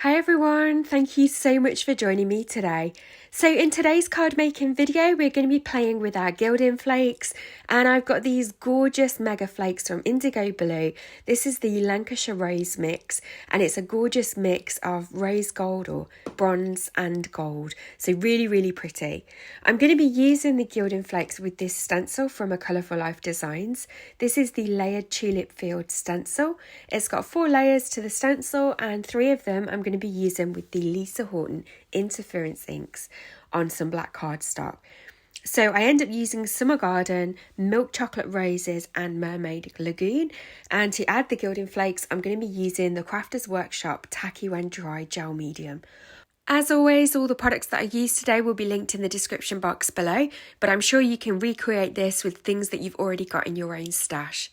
Hi everyone, thank you so much for joining me today. So in today's card making video, we're going to be playing with our gilding flakes, and I've got these gorgeous mega flakes from IndigoBlu. This is the Lancashire rose mix, and it's a gorgeous mix of rose gold or bronze and gold. So really pretty. I'm going to be using the gilding flakes with this stencil from A Colourful Life Designs. This is the layered tulip field stencil. It's got 4 layers to the stencil, and 3 of them I'm going to be using with the Lisa Horton interference inks on some black cardstock. So I end up using Summer Garden, Milk Chocolate Roses and Mermaid Lagoon, and to add the gilding flakes I'm going to be using the Crafters Workshop Tacky When Dry Gel Medium. As always, all the products that I use today will be linked in the description box below, but I'm sure you can recreate this with things that you've already got in your own stash.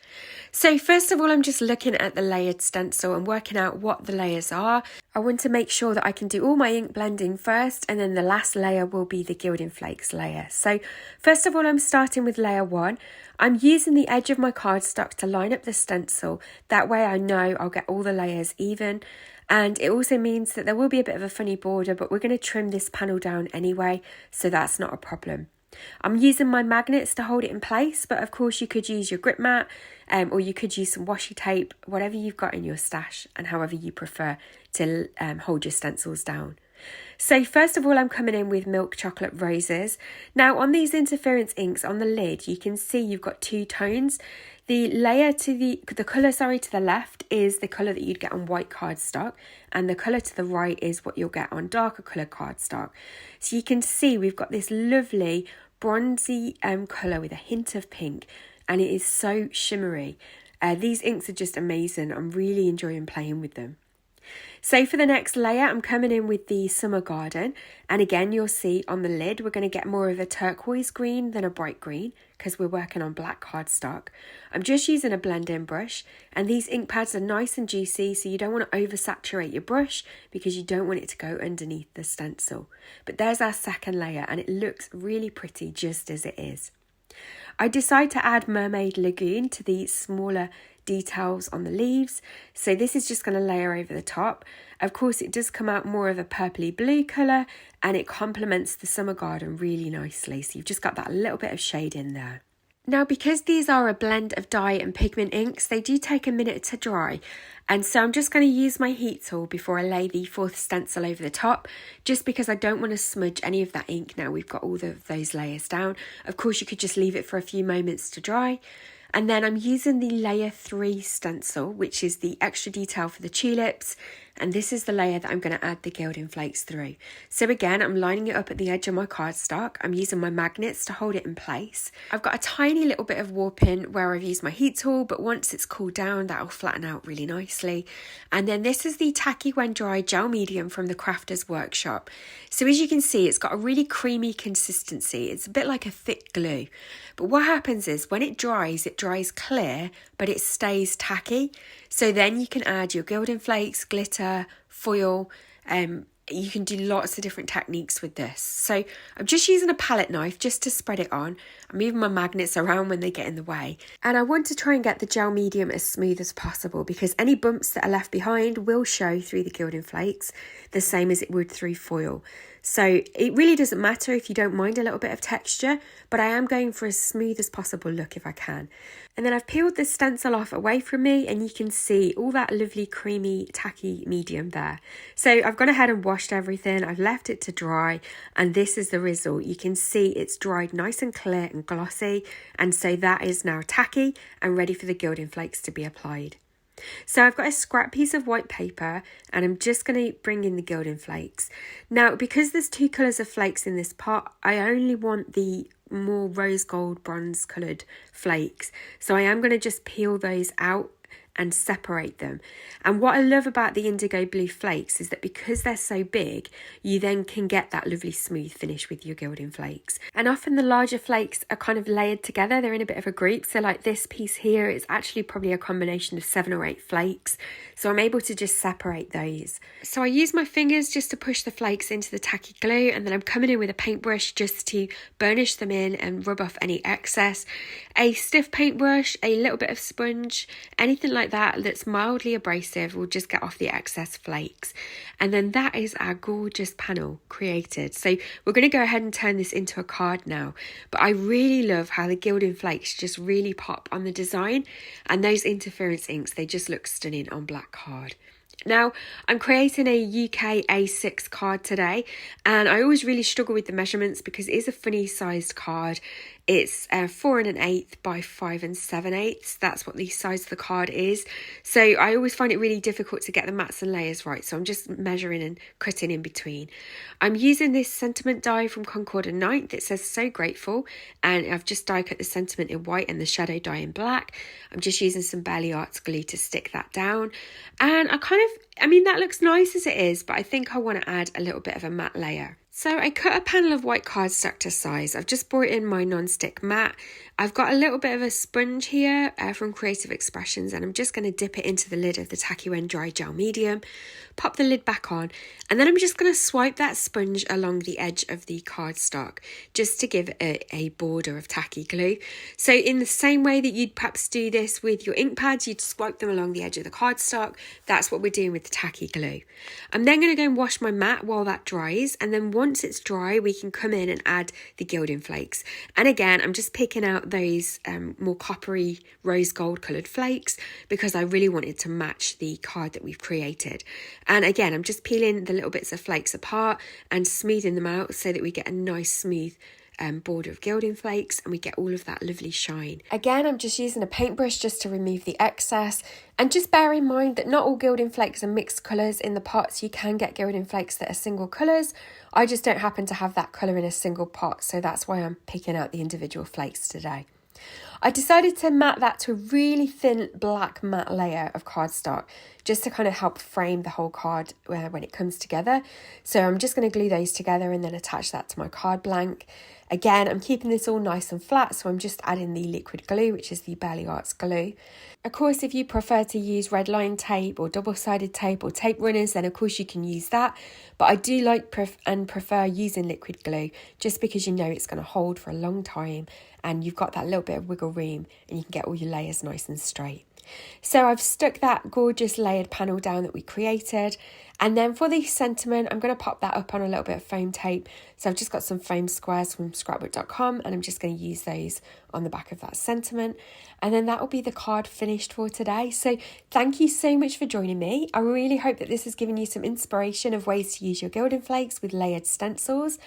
So first of all, I'm just looking at the layered stencil and working out what the layers are. I want to make sure that I can do all my ink blending first, and then the last layer will be the gilding flakes layer. So first of all, I'm starting with layer 1. I'm using the edge of my cardstock to line up the stencil. That way I know I'll get all the layers even. And it also means that there will be a bit of a funny border, but we're going to trim this panel down anyway, so that's not a problem. I'm using my magnets to hold it in place, but of course you could use your grip mat, or you could use some washi tape, whatever you've got in your stash and however you prefer to hold your stencils down. So first of all, I'm coming in with Milk Chocolate Roses. Now on these interference inks on the lid, you can see you've got 2 tones. The layer to the colour to the left is the colour that you'd get on white cardstock, and the colour to the right is what you'll get on darker coloured cardstock. So you can see we've got this lovely bronzy colour with a hint of pink, and it is so shimmery. These inks are just amazing. I'm really enjoying playing with them. So for the next layer, I'm coming in with the Summer Garden, and again you'll see on the lid we're going to get more of a turquoise green than a bright green because we're working on black cardstock. I'm just using a blend-in brush, and these ink pads are nice and juicy, so you don't want to oversaturate your brush because you don't want it to go underneath the stencil. But there's our second layer, and it looks really pretty just as it is. I decide to add Mermaid Lagoon to the smaller details on the leaves, so this is just going to layer over the top. Of course it does come out more of a purpley blue colour, and it complements the Summer Garden really nicely, so you've just got that little bit of shade in there. Now because these are a blend of dye and pigment inks, they do take a minute to dry, and so I'm just going to use my heat tool before I lay the 4th stencil over the top, just because I don't want to smudge any of that ink now we've got all of those layers down. Of course you could just leave it for a few moments to dry. And then I'm using the layer 3 stencil, which is the extra detail for the tulips. And this is the layer that I'm going to add the gilding flakes through. So again, I'm lining it up at the edge of my cardstock. I'm using my magnets to hold it in place. I've got a tiny little bit of warping where I've used my heat tool, but once it's cooled down, that'll flatten out really nicely. And then this is the Tacky When Dry Gel Medium from the Crafters Workshop. So as you can see, it's got a really creamy consistency. It's a bit like a thick glue. But what happens is when it dries clear, but it stays tacky. So then you can add your gilding flakes, glitter, foil. You can do lots of different techniques with this. So I'm just using a palette knife just to spread it on. I'm moving my magnets around when they get in the way. And I want to try and get the gel medium as smooth as possible because any bumps that are left behind will show through the gilding flakes, the same as it would through foil. So it really doesn't matter if you don't mind a little bit of texture, but I am going for as smooth as possible look if I can. And then I've peeled the stencil off away from me, and you can see all that lovely creamy tacky medium there. So I've gone ahead and washed everything. I've left it to dry, and this is the result. You can see it's dried nice and clear and glossy, and so that is now tacky and ready for the gilding flakes to be applied. So I've got a scrap piece of white paper, and I'm just going to bring in the gilding flakes. Now because there's 2 colours of flakes in this pot, I only want the more rose gold bronze coloured flakes, so I am going to just peel those out and separate them. And what I love about the IndigoBlu flakes is that because they're so big, you then can get that lovely smooth finish with your gilding flakes. And often the larger flakes are kind of layered together, they're in a bit of a group. So like this piece here, it's actually probably a combination of 7 or 8 flakes. So I'm able to just separate those. So I use my fingers just to push the flakes into the tacky glue, and then I'm coming in with a paintbrush just to burnish them in and rub off any excess. A stiff paintbrush, a little bit of sponge, anything like that that's mildly abrasive will just get off the excess flakes. And then that is our gorgeous panel created. So we're going to go ahead and turn this into a card now. But I really love how the gilding flakes just really pop on the design, and those interference inks, they just look stunning on black card. Now, I'm creating a UK A6 card today, and I always really struggle with the measurements because it is a funny sized card. It's 4 1/8 by 5 7/8. That's what the size of the card is. So I always find it really difficult to get the mats and layers right. So I'm just measuring and cutting in between. I'm using this sentiment die from Concord and 9th. It says So Grateful. And I've just die cut the sentiment in white and the shadow die in black. I'm just using some Barley Arts glue to stick that down. And I mean, that looks nice as it is, but I think I want to add a little bit of a matte layer. So I cut a panel of white cardstock to size. I've just brought in my non-stick mat. I've got a little bit of a sponge here from Creative Expressions, and I'm just going to dip it into the lid of the Tacky when dry gel medium, pop the lid back on, and then I'm just going to swipe that sponge along the edge of the cardstock just to give it a border of tacky glue. So in the same way that you'd perhaps do this with your ink pads, you'd swipe them along the edge of the cardstock. That's what we're doing with the tacky glue. I'm then going to go and wash my mat while that dries, and then once it's dry, we can come in and add the gilding flakes. And again, I'm just picking out those more coppery rose gold coloured flakes because I really wanted to match the card that we've created. And again, I'm just peeling the little bits of flakes apart and smoothing them out so that we get a nice smooth border of gilding flakes and we get all of that lovely shine. Again, I'm just using a paintbrush just to remove the excess, and just bear in mind that not all gilding flakes are mixed colours in the pots. You can get gilding flakes that are single colours. I just don't happen to have that colour in a single pot, so that's why I'm picking out the individual flakes today. I decided to mat that to a really thin black matte layer of cardstock just to kind of help frame the whole card when it comes together. So I'm just going to glue those together and then attach that to my card blank. Again, I'm keeping this all nice and flat, so I'm just adding the liquid glue, which is the Barley Arts glue. Of course, if you prefer to use red line tape or double-sided tape or tape runners, then of course you can use that. But I do like and prefer using liquid glue just because you know it's going to hold for a long time and you've got that little bit of wiggle room and you can get all your layers nice and straight. So I've stuck that gorgeous layered panel down that we created, and then for the sentiment I'm going to pop that up on a little bit of foam tape. So I've just got some foam squares from scrapbook.com and I'm just going to use those on the back of that sentiment, and then that will be the card finished for today. So thank you so much for joining me. I really hope that this has given you some inspiration of ways to use your gilding flakes with layered stencils.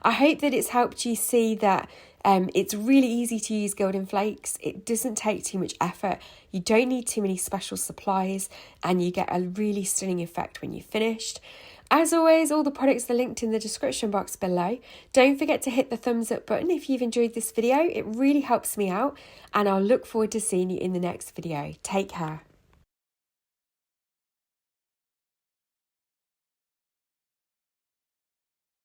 I hope that it's helped you see that it's really easy to use gilding flakes. It doesn't take too much effort. You don't need too many special supplies and you get a really stunning effect when you're finished. As always, all the products are linked in the description box below. Don't forget to hit the thumbs up button if you've enjoyed this video. It really helps me out, and I'll look forward to seeing you in the next video. Take care.